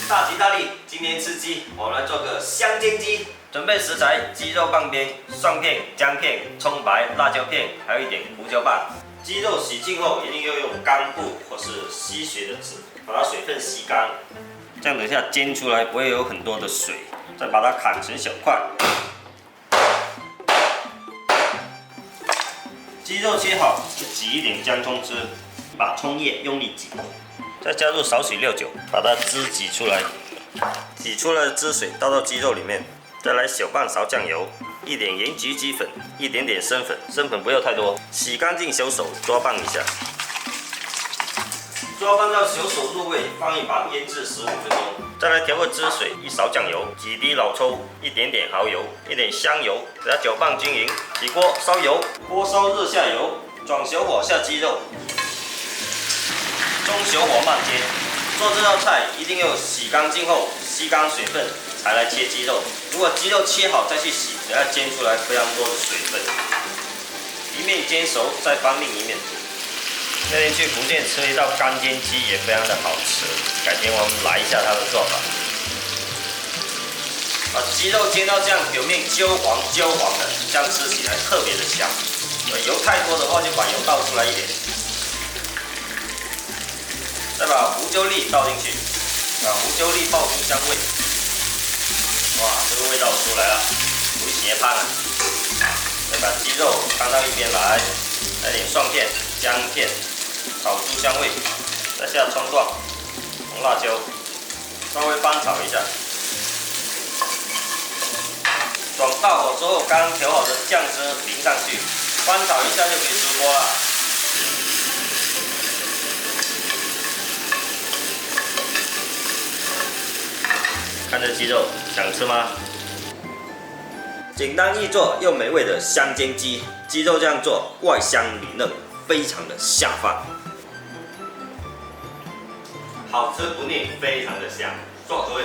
大吉大利！今天吃鸡，我们来做个香煎鸡。准备食材：鸡肉半边、蒜片、姜片、葱白、辣椒片，还有一点胡椒棒。鸡肉洗净后，一定要用干布或是吸水的纸，把它水分吸干。这样等一下煎出来不会有很多的水。再把它砍成小块。鸡肉切好，挤一点姜葱汁，把葱叶用力挤。 再加入少许料酒，把它汁挤出来，挤出来的汁水倒到鸡肉里面，再来小半勺酱油，一点盐焗鸡粉，一点点生粉，生粉不要太多，洗干净小手抓拌一下，抓拌到小手入味，放一旁腌制15分钟。再来调个汁水，一勺酱油，几滴老抽，一点点蚝油，一点香油，给它搅拌均匀。起锅烧油，锅烧热下油，转小火下鸡肉。 中小火慢煎，做这道菜一定要洗干净后吸干水分才来切鸡肉。如果鸡肉切好再去洗，等下煎出来非常多的水分。一面煎熟再翻另一面。那天去福建吃了一道干煎鸡，也非常的好吃。改天我们来一下它的做法。把鸡肉煎到这样表面焦黄的，这样吃起来特别的香。油太多的话就把油倒出来一点。 再把胡椒粒倒进去，把胡椒粒爆出香味。哇，这个味道出来了，有血pan了。再把鸡肉翻到一边来，来点蒜片、姜片，炒出香味。再下葱段、红辣椒，稍微翻炒一下。转大火之后，刚调好的酱汁淋上去，翻炒一下就可以出锅了。 看这鸡肉，想吃吗？简单易做又美味的香煎鸡，鸡肉这样做外香里嫩，非常的下饭，好吃不腻，非常的香，做各位。